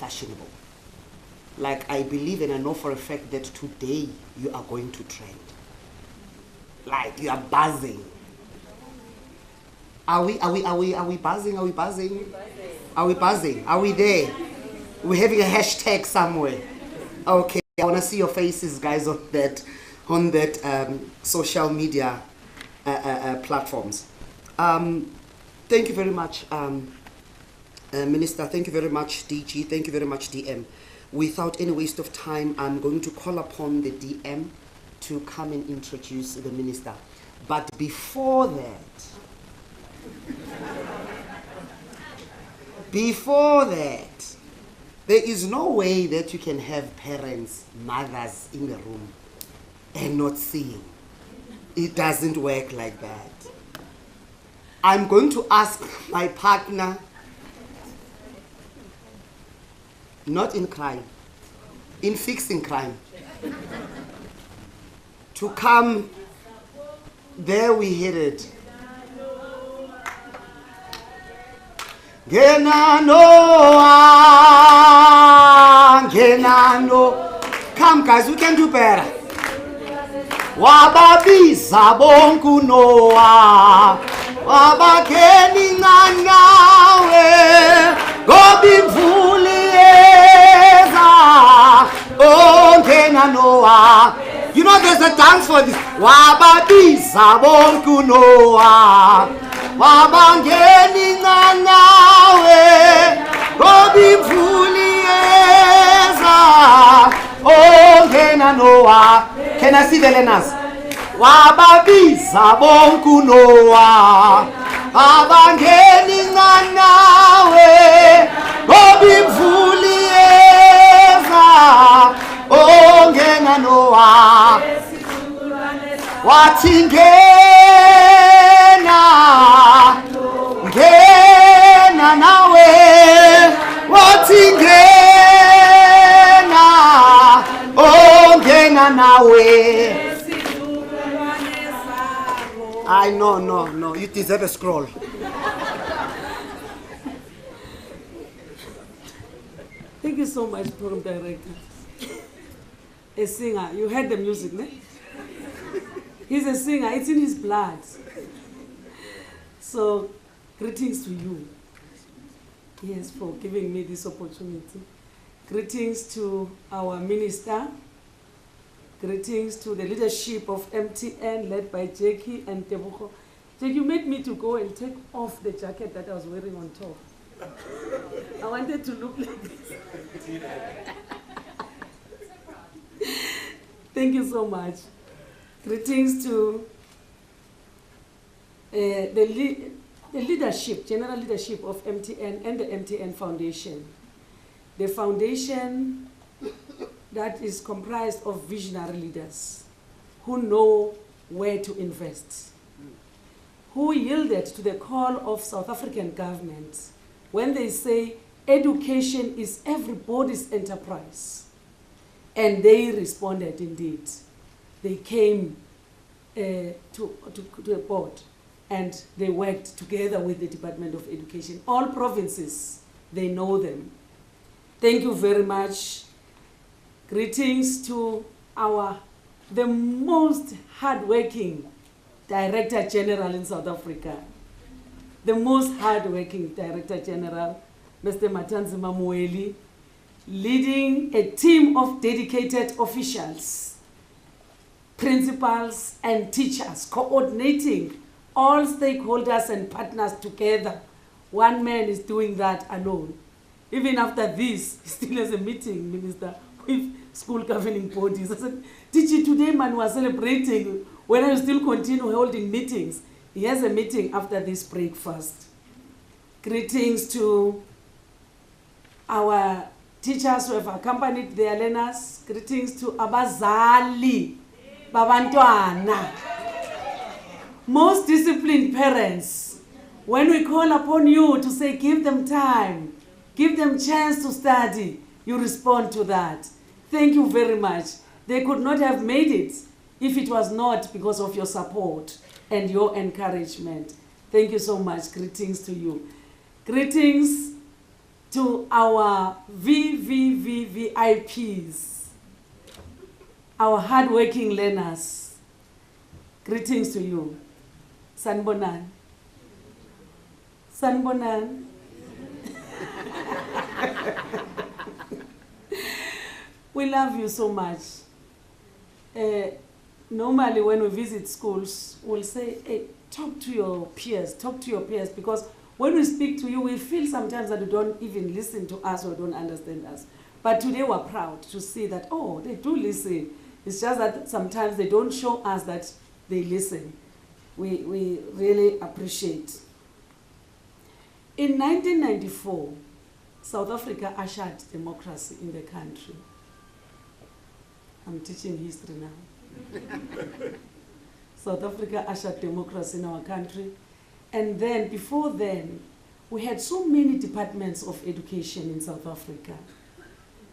fashionable. Like, I believe and I know for a fact that today you are going to trend. Like, you are buzzing. Are we buzzing? Are we buzzing? Are we buzzing? Are we there? We're having a hashtag somewhere. Okay, I want to see your faces, guys, on that social media platforms. Thank you very much, Minister. Thank you very much, DG. Thank you very much, DM. Without any waste of time, I'm going to call upon the DM to come and introduce the Minister. But before that, there is no way that you can have parents, mothers in the room and not seeing. It doesn't work like that. I'm going to ask my partner, not in crime, in fixing crime, to come. There we hit it. Come guys, we can do better. Wababiza bonku Noah, wabakeni nganawe, gobi mvulieza, onkena Noah. You know there's a dance for this. Wababiza bonku Noah, wabakeni nganawe, gobi mvulieza, onkena Noah. Can I see the learners? Wababiza bonku Noah, abangeni nganawe, gobi mvulieza, ongena Noah. Wathi ngena nawe, wathi nawe. I no, you deserve a scroll. Thank you so much, Program Director. A singer, you heard the music, ne? He's a singer, it's in his blood. So, greetings to you. Yes, for giving me this opportunity. Greetings to our minister. Greetings to the leadership of MTN led by Jackie and Tebuko. Jackie, you made me to go and take off the jacket that I was wearing on top. I wanted to look like this. Thank you so much. Greetings to the leadership, general leadership of MTN and the MTN Foundation. The foundation that is comprised of visionary leaders who know where to invest, who yielded to the call of South African government when they say education is everybody's enterprise. And they responded indeed. They came to a board and they worked together with the Department of Education. All provinces, they know them. Thank you very much. Greetings to the most hardworking Director General in South Africa. The most hardworking Director General, Mr. Matanzima Mueli, leading a team of dedicated officials, principals and teachers, coordinating all stakeholders and partners together. One man is doing that alone. Even after this, he still has a meeting, Minister, with school governing bodies. I said, Teacher, today man was celebrating when I still continue holding meetings. He has a meeting after this breakfast. Greetings to our teachers who have accompanied their learners. Greetings to abazali, babantwana. Most disciplined parents, when we call upon you to say give them time, give them chance to study, you respond to that. Thank you very much. They could not have made it if it was not because of your support and your encouragement. Thank you so much. Greetings to you. Greetings to our VVVVIPs, our hardworking learners, greetings to you. Sanbonan. Sanbonan. We love you so much. Normally when we visit schools, we'll say, hey, talk to your peers, because when we speak to you, we feel sometimes that you don't even listen to us or don't understand us. But today we're proud to see that, oh, they do listen. It's just that sometimes they don't show us that they listen. We really appreciate. In 1994, South Africa ushered democracy in the country. I'm teaching history now. South Africa ushered democracy in our country. And then, before then, we had so many departments of education in South Africa.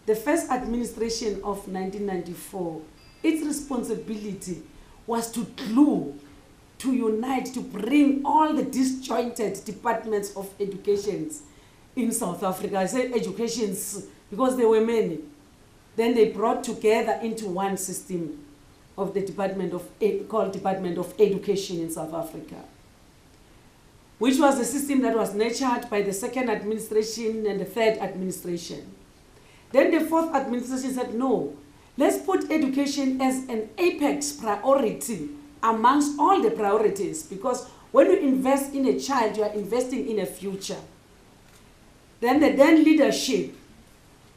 The first administration of 1994, its responsibility was to glue, to unite, to bring all the disjointed departments of education in South Africa. I say educations because there were many. Then they brought together into one system of the called Department of Education in South Africa, which was a system that was nurtured by the second administration and the third administration. Then the fourth administration said, no, let's put education as an apex priority amongst all the priorities, because when you invest in a child, you are investing in a future. Then the then leadership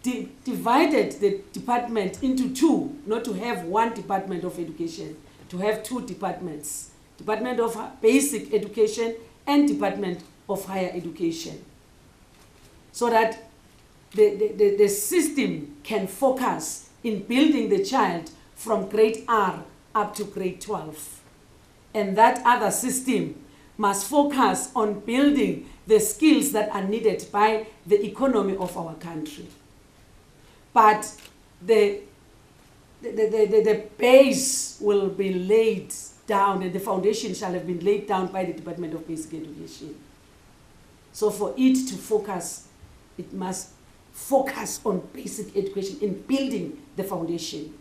divided the department into two, not to have one department of education, to have two departments, Department of Basic Education and Department of Higher Education, so that the system can focus in building the child from grade R up to grade 12. And that other system must focus on building the skills that are needed by the economy of our country. But the base will be laid down, and the foundation shall have been laid down by the Department of Basic Education. So for it to focus, it must focus on basic education in building the foundation.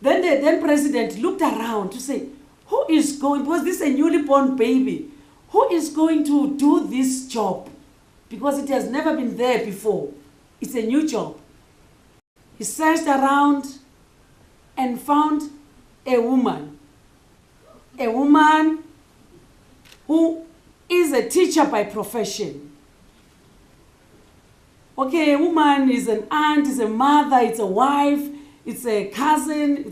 Then the then president looked around to say, who is going, because this is a newly born baby, who is going to do this job? Because it has never been there before. It's a new job. He searched around and found a woman who is a teacher by profession. Okay, a woman is an aunt, is a mother, it's a wife, it's a cousin,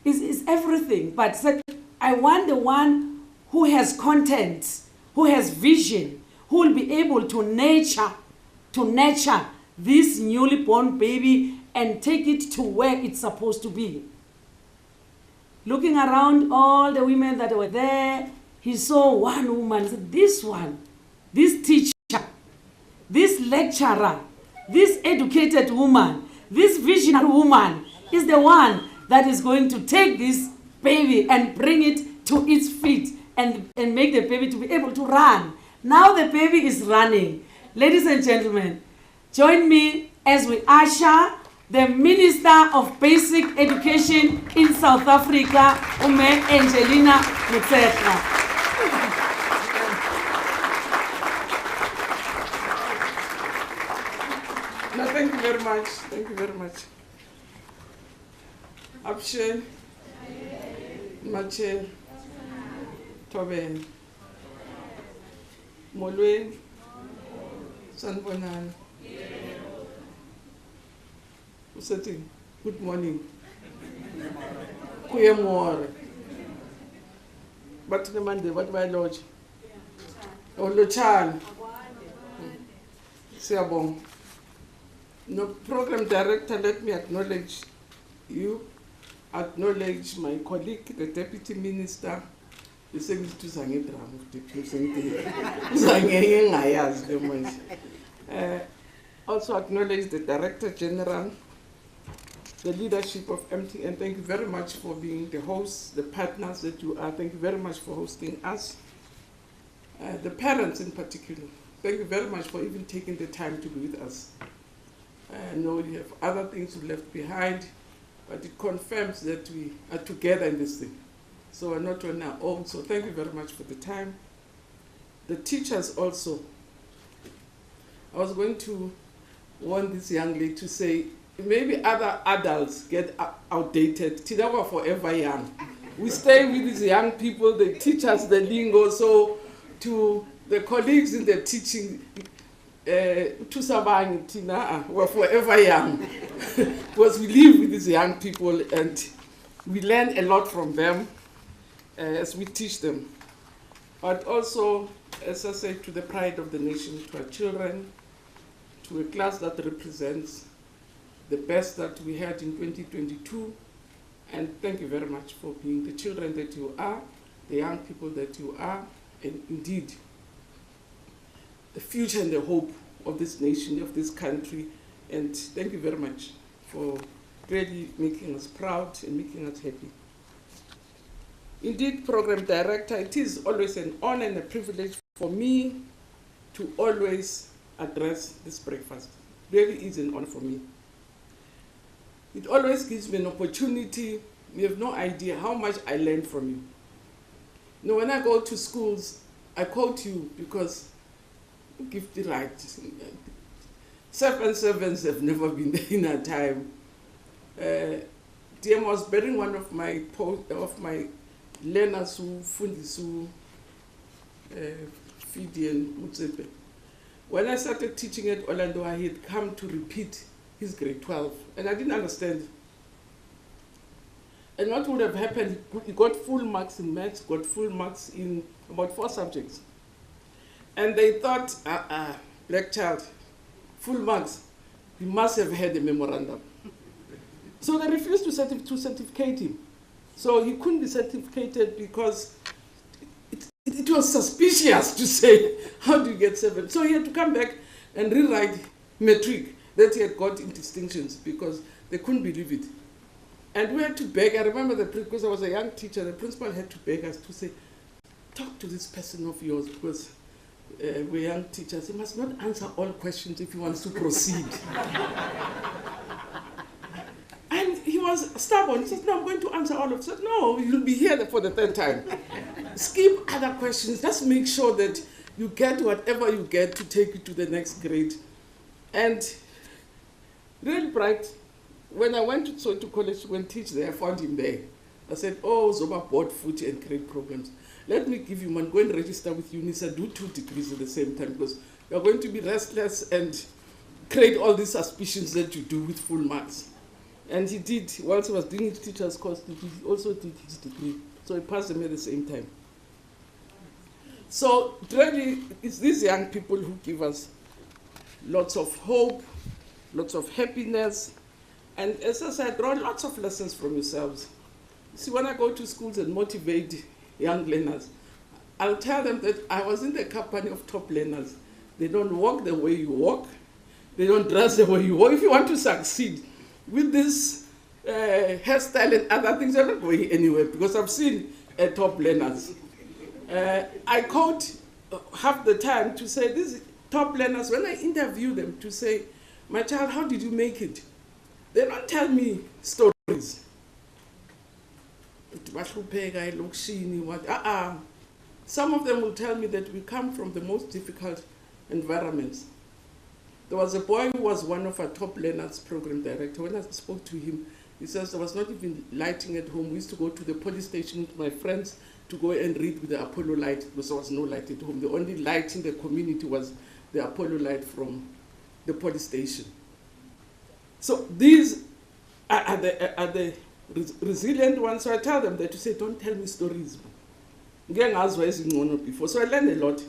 it's everything. But said, I want the one who has content, who has vision, who will be able to nurture this newly born baby and take it to where it's supposed to be. Looking around all the women that were there, he saw one woman. He said, this one, this teacher, this lecturer, this educated woman, this visionary woman is the one that is going to take this baby and bring it to its feet and make the baby to be able to run. Now the baby is running. Ladies and gentlemen, join me as we usher the Minister of Basic Education in South Africa, Angie Motshekga. No, thank you very much. Thank you very much. Abshe, Mache, Tobe, Molwe, Sanbonan. Usati, good morning. Kuyamore. But the Monday, what my lodge? Olochan. Siabong. No, program director, let me acknowledge you, acknowledge my colleague, the deputy minister. You say to Zangi also acknowledge the director general, the leadership of MTN. Thank you very much for being the hosts, the partners that you are. Thank you very much for hosting us. The parents in particular, thank you very much for even taking the time to be with us. I know you have other things you left behind, but it confirms that we are together in this thing. So we're not on our own, so thank you very much for the time. The teachers also. I was going to warn this young lady to say, maybe other adults get outdated. Tina, we're forever young. We stay with these young people, they teach us the lingo, so to the colleagues in the teaching, Tina, we're forever young. Because we live with these young people and we learn a lot from them as we teach them. But also, as I say, to the pride of the nation, to our children, to a class that represents the best that we had in 2022. And thank you very much for being the children that you are, the young people that you are, and indeed, the future and the hope of this nation, of this country. And thank you very much for really making us proud and making us happy. Indeed, Program Director, it is always an honor and a privilege for me to always address this breakfast. Really is an honor for me. It always gives me an opportunity. You have no idea how much I learn from you. You know, when I go to schools, I quote you because you give the right. 7 sevens have never been there in our time. DM was bearing one of my learners who Fundisu Fidi and Mutsepe. When I started teaching at Orlando, I had come to repeat his grade 12, and I didn't understand. And what would have happened, he got full marks in maths, got full marks in about 4 subjects. And they thought, black child, full marks, he must have had a memorandum. So they refused to certificate him. So he couldn't be certificated because it was suspicious to say, how do you get 7? So he had to come back and rewrite matric that he had got in distinctions because they couldn't believe it. And we had to beg. I remember because I was a young teacher, the principal had to beg us to say, talk to this person of yours because we're young teachers. He must not answer all questions if he wants to proceed. And he was stubborn. He said, no, I'm going to answer all of it. I said, no, you'll be here for the 3rd time. Skip other questions. Just make sure that you get whatever you get to take you to the next grade. And really bright. When I went to Soweto College to go and teach there, I found him there. I said, oh, Zoba board foot and create programs. Let me give you one. Go and register with UNISA, do 2 degrees at the same time because you're going to be restless and create all these suspicions that you do with full marks. And he did, whilst he was doing his teacher's course, he also did his degree. So he passed them at the same time. So really, it's these young people who give us lots of hope, lots of happiness, and as I said, draw lots of lessons from yourselves. See, when I go to schools and motivate young learners, I'll tell them that I was in the company of top learners. They don't walk the way you walk. They don't dress the way you walk. If you want to succeed with this hairstyle and other things, you're not going anywhere because I've seen top learners. I quote half the time to say these top learners, when I interview them to say, my child, how did you make it? They don't tell me stories. Some of them will tell me that we come from the most difficult environments. There was a boy who was one of our top learners, program director. When I spoke to him, he says there was not even lighting at home. We used to go to the police station with my friends to go and read with the Apollo light because there was no light at home. The only light in the community was the Apollo light from the police station. So these are the resilient ones. So I tell them that to say, don't tell me stories. Before. So I learned a lot.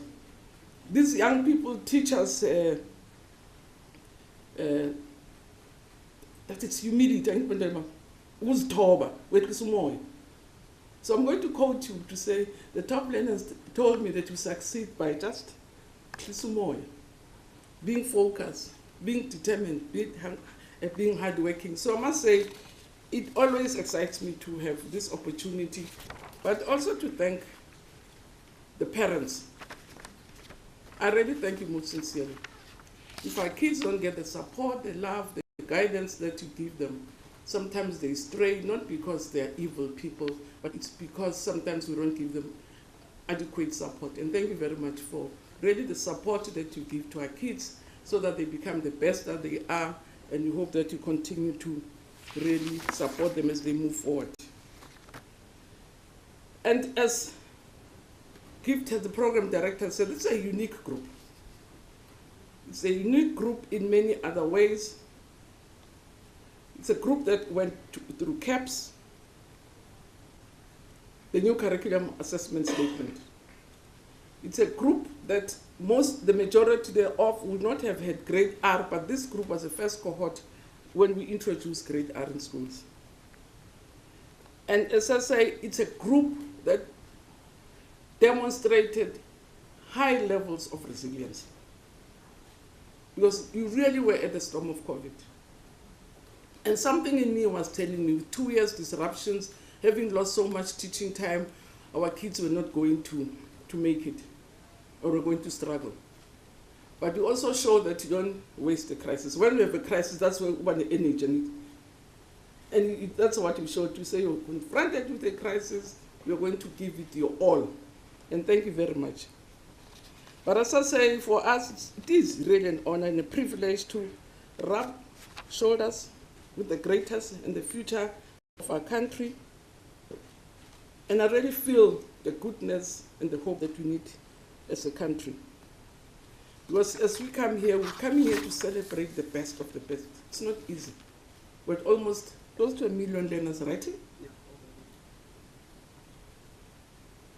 These young people teach us that it's humility. So I'm going to quote you to say, the top learners told me that you succeed by just being focused, being determined, being hardworking. So I must say, it always excites me to have this opportunity, but also to thank the parents. I really thank you most sincerely. If our kids don't get the support, the love, the guidance that you give them, sometimes they stray, not because they're evil people, but it's because sometimes we don't give them adequate support. And thank you very much for really the support that you give to our kids so that they become the best that they are, and we hope that you continue to really support them as they move forward. And as Gift, as the program director, said, it's a unique group. It's a unique group in many other ways. It's a group that went through CAPS, the new curriculum assessment statement. It's a group that the majority thereof would not have had grade R, but this group was the first cohort when we introduced grade R in schools. And as I say, it's a group that demonstrated high levels of resilience, because you really were at the storm of COVID. And something in me was telling me, with 2 years disruptions, having lost so much teaching time, our kids were not going to make it, or were going to struggle. But you also show that you don't waste the crisis. When we have a crisis, that's when we want the energy. And that's what you showed. You say you're confronted with a crisis, you're going to give it your all. And thank you very much. But as I say, for us, it is really an honor and a privilege to rub shoulders with the greatest in the future of our country. And I really feel the goodness and the hope that we need as a country. Because as we come here to celebrate the best of the best. It's not easy. We're almost close to 1 million learners, right?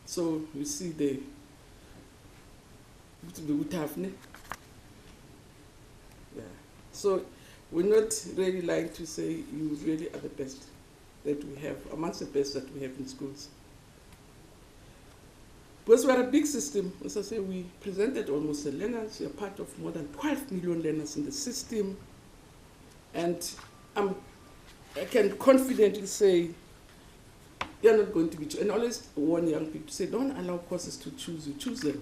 So you see the yeah. So we're not really like to say you really are the best that we have, amongst the best that we have in schools. Because we are a big system, as I say, we presented almost the learners. We are part of more than 12 million learners in the system. And I can confidently say you're not going to be, and always warn young people to say, don't allow courses to choose you, choose them,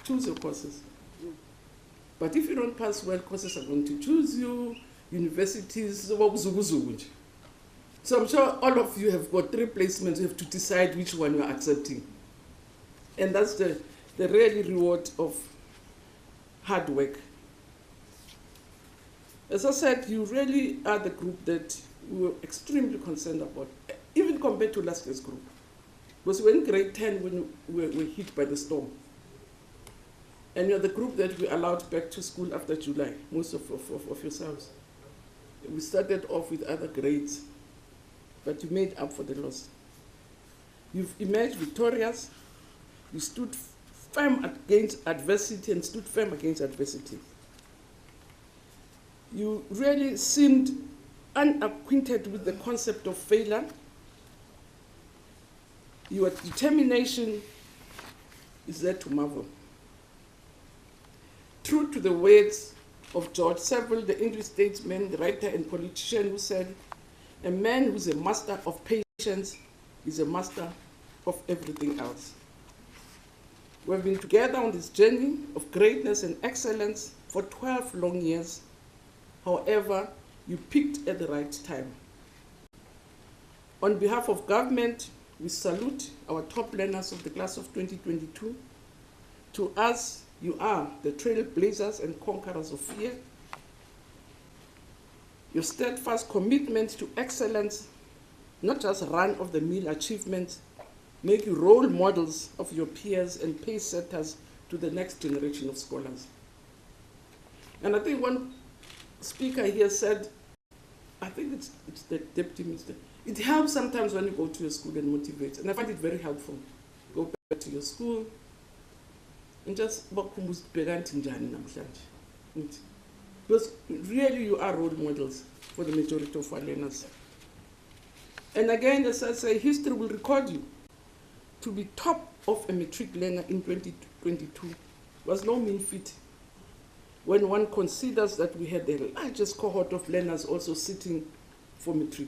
choose your courses. But if you don't pass well, courses are going to choose you, universities, so I'm sure all of you have got 3 placements, you have to decide which one you're accepting. And that's the real reward of hard work. As I said, you really are the group that we were extremely concerned about, even compared to last year's group. Because we're in grade 10 when we were hit by the storm. And you're the group that we allowed back to school after July, most of yourselves. We started off with other grades, but you made up for the loss. You've emerged victorious. You stood firm against adversity and stood firm against adversity. You really seemed unacquainted with the concept of failure. Your determination is there to marvel. True to the words of George Savile, the English statesman, the writer and politician, who said, "A man who's a master of patience is a master of everything else." We have been together on this journey of greatness and excellence for 12 long years. However, you picked at the right time. On behalf of government, we salute our top learners of the class of 2022. To us, you are the trailblazers and conquerors of fear. Your steadfast commitment to excellence, not just run-of-the-mill achievements, make you role models of your peers and pace setters to the next generation of scholars. And I think one speaker here said, I think it's the deputy minister, it helps sometimes when you go to your school and motivate, and I find it very helpful. Go back to your school and just because really you are role models for the majority of our learners. And again, as I say, history will record you. To be top of a matric learner in 2022 was no mean feat when one considers that we had the largest cohort of learners also sitting for matric.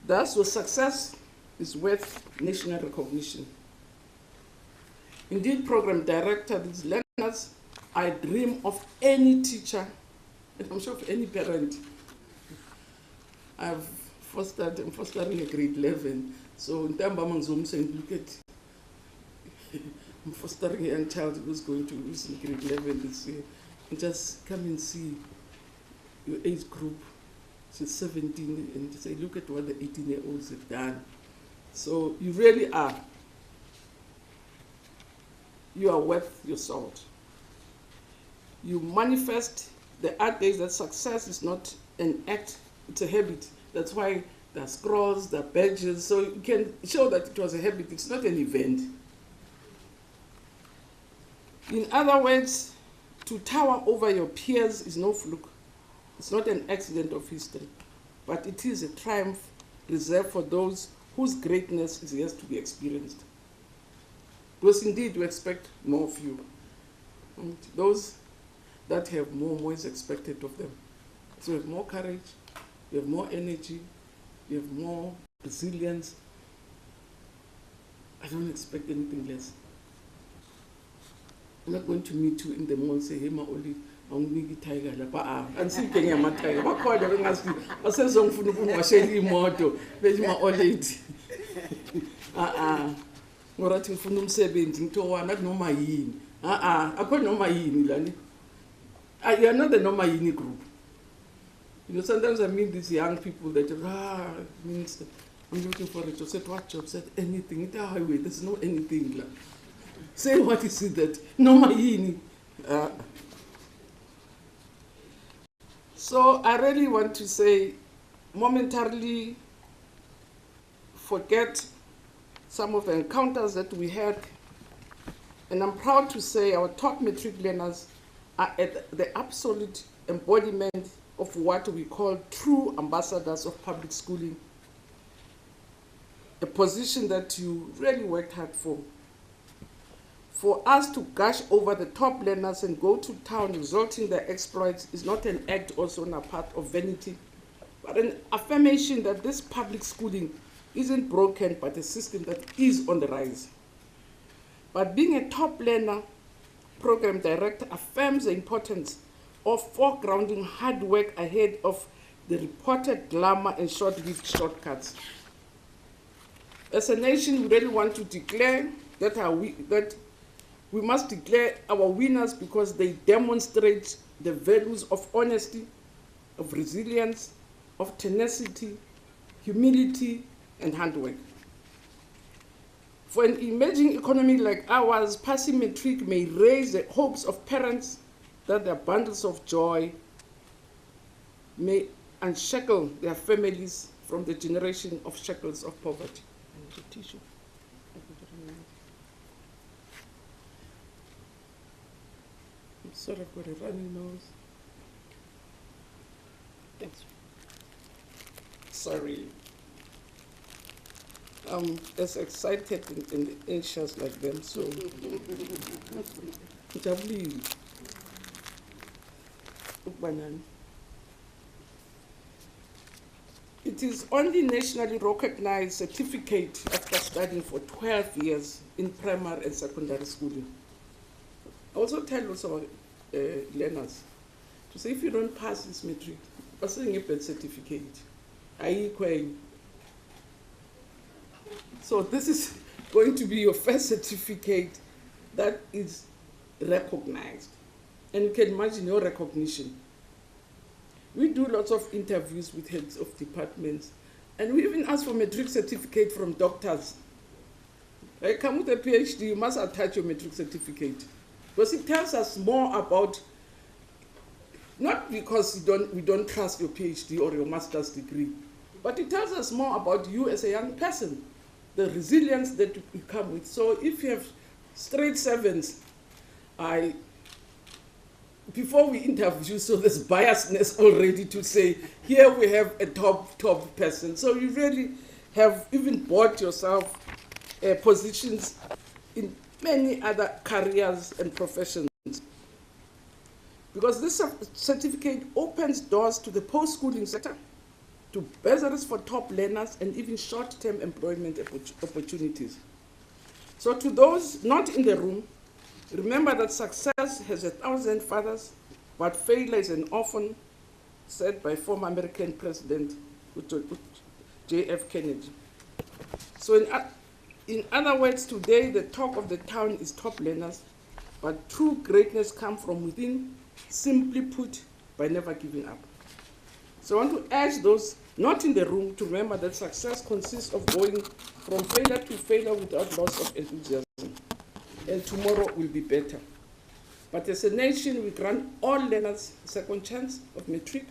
Thus, your success is worth national recognition. Indeed, program director, these learners, I dream of any teacher, and I'm sure of any parent. I'm fostering a grade 11, so in time I'm saying, look at, I'm fostering a young child who's going to use in grade 11 this year, and just come and see your age group. She's 17, and say, look at what the 18-year-olds have done. So you really are. You are worth your salt. You manifest the art days that success is not an act, it's a habit. That's why there are scrolls, there are badges, so you can show that it was a habit, it's not an event. In other words, to tower over your peers is no fluke. It's not an accident of history, but it is a triumph reserved for those whose greatness is yet to be experienced. Because indeed we expect more of you. And those that have more is expected of them. So you have more courage, you have more energy, you have more resilience. I don't expect anything less. I'm not going to meet you in the mall and say, hey, Maoli, I'm going to tiger. I'm still getting my tiger. I'm going to ask you, I said, I'm going to wash a moto. Where's my old lady? Ngorathi ngifuna umsebenzi ngithiwa not noma yini akho noma yini lani. You are not the noma yini group. You know, sometimes I meet these young people that minister, I'm looking for a job. Said what job? Said anything. It's a highway. There's no anything like. Say what is it that noma yini. So I really want to say, momentarily forget some of the encounters that we had, and I'm proud to say our top matric learners are at the absolute embodiment of what we call true ambassadors of public schooling, a position that you really worked hard for. For us to gush over the top learners and go to town exalting their exploits is not an act also on a part of vanity, but an affirmation that this public schooling isn't broken, but a system that is on the rise. But being a top learner, program director affirms the importance of foregrounding hard work ahead of the reported glamour and short-lived shortcuts. As a nation, we really want to declare that we must declare our winners because they demonstrate the values of honesty, of resilience, of tenacity, humility, and hard work. For an emerging economy like ours, passing matric may raise the hopes of parents that their bundles of joy may unshackle their families from the generation of shackles of poverty. I'm sorry, I've got a runny nose. Thanks. Sorry. I'm as excited and anxious like them, so it is only nationally recognized certificate after studying for 12 years in primary and secondary schooling. I also tell also learners to say if you don't pass this matric, passing a birth certificate, so this is going to be your first certificate that is recognized. And you can imagine your recognition. We do lots of interviews with heads of departments, and we even ask for matric certificate from doctors. Like, come with a PhD, you must attach your matric certificate. Because it tells us more about, not because we don't trust your PhD or your master's degree, but it tells us more about you as a young person, the resilience that you come with. So if you have straight sevens, before we interview, so there's biasness already to say, here we have a top person. So you really have even bought yourself positions in many other careers and professions. Because this certificate opens doors to the post-schooling sector, to bursaries for top learners, and even short-term employment opportunities. So to those not in the room, remember that success has 1,000 fathers, but failure is an orphan, said by former American President J.F. Kennedy. So in other words, today the talk of the town is top learners, but true greatness comes from within, simply put, by never giving up. So I want to urge those not in the room to remember that success consists of going from failure to failure without loss of enthusiasm. And tomorrow will be better. But as a nation, we grant all learners a second chance of matric.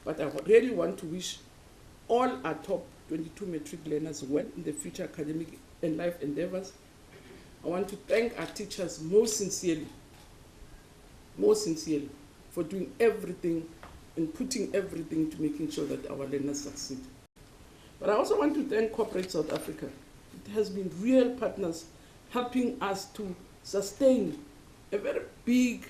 But I really want to wish all our top 22 matric learners well in the future academic and life endeavors. I want to thank our teachers most sincerely for doing everything and putting everything to making sure that our learners succeed. But I also want to thank Corporate South Africa. It has been real partners helping us to sustain a very big,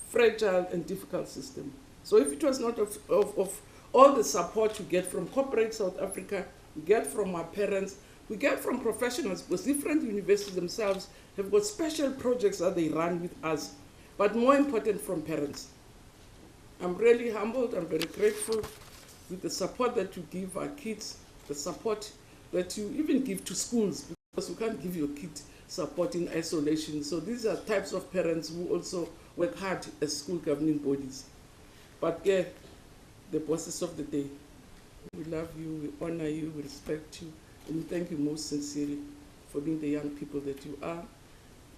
fragile and difficult system. So if it was not of all the support we get from Corporate South Africa, we get from our parents, we get from professionals, because different universities themselves have got special projects that they run with us, but more important, from parents. I'm really humbled, I'm very grateful with the support that you give our kids, the support that you even give to schools, because you can't give your kid support in isolation. So these are types of parents who also work hard as school governing bodies. But yeah, the bosses of the day, we love you, we honor you, we respect you, and we thank you most sincerely for being the young people that you are.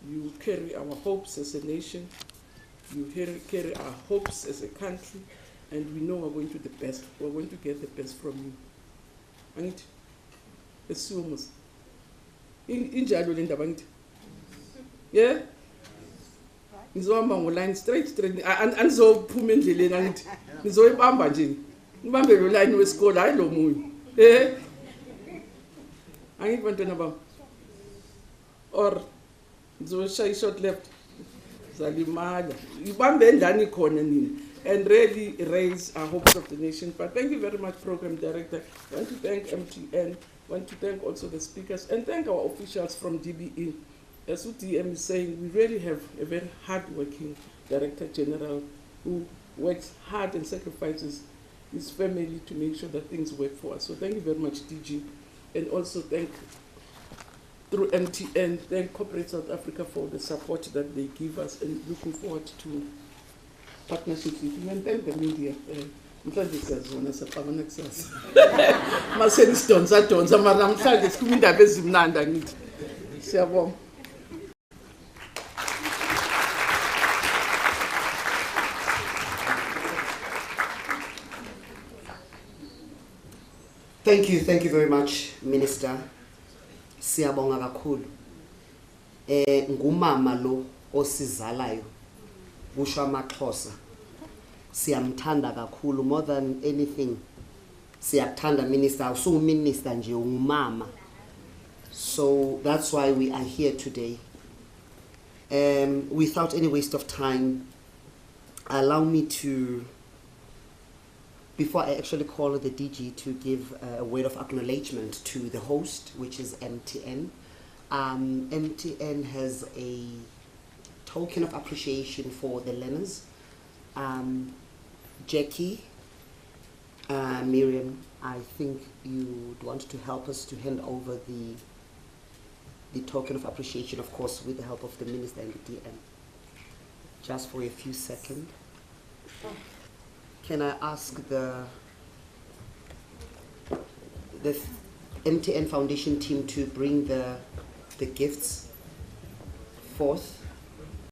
You carry our hopes as a nation, you carry our hopes as a country, and we know we're going to the best. We're going to get the best from you. Angithi? Esiyomos. Injalo le ndaba ngithi. Yeah? Ngizohamba ngoline straight anizophuma endleleni angithi. Nizoyibamba nje. Ngibambe lo line wesikole hayi lo munye. Angithi bantwana bami. Or ngizoshaya short left. Zalimala. Ibambe endlani khona nini. And really raise our hopes of the nation. But thank you very much, Program Director. I want to thank MTN. I want to thank also the speakers and thank our officials from DBE. As UDM is saying, we really have a very hard-working Director General who works hard and sacrifices his family to make sure that things work for us. So thank you very much, DG. And also thank, through MTN, thank Corporate South Africa for the support that they give us, and looking forward to partnerships with you. And thank the media. Mhlawumbe siyazona siyaqabana kusasa. Maseni sidonsa mara mhlawumbe sikhuluma indaba ezimnandi angithi. Siyabonga. Thank you very much, Minister. Siyabonga kakhulu. Ngumama lo osizalayo. Kusho amaXhosa. Siyamthanda kakhulu, more than anything. Siyakuthanda Minister, awusu minister nje ungumama. So that's why we are here today. Without any waste of time, allow me to, before I actually call the DG, to give a word of acknowledgement to the host, which is MTN. MTN has a token of appreciation for the learners. Jackie, Miriam, I think you would want to help us to hand over the token of appreciation, of course, with the help of the Minister and the DM. Just for a few seconds. Can I ask the MTN Foundation team to bring the gifts forth?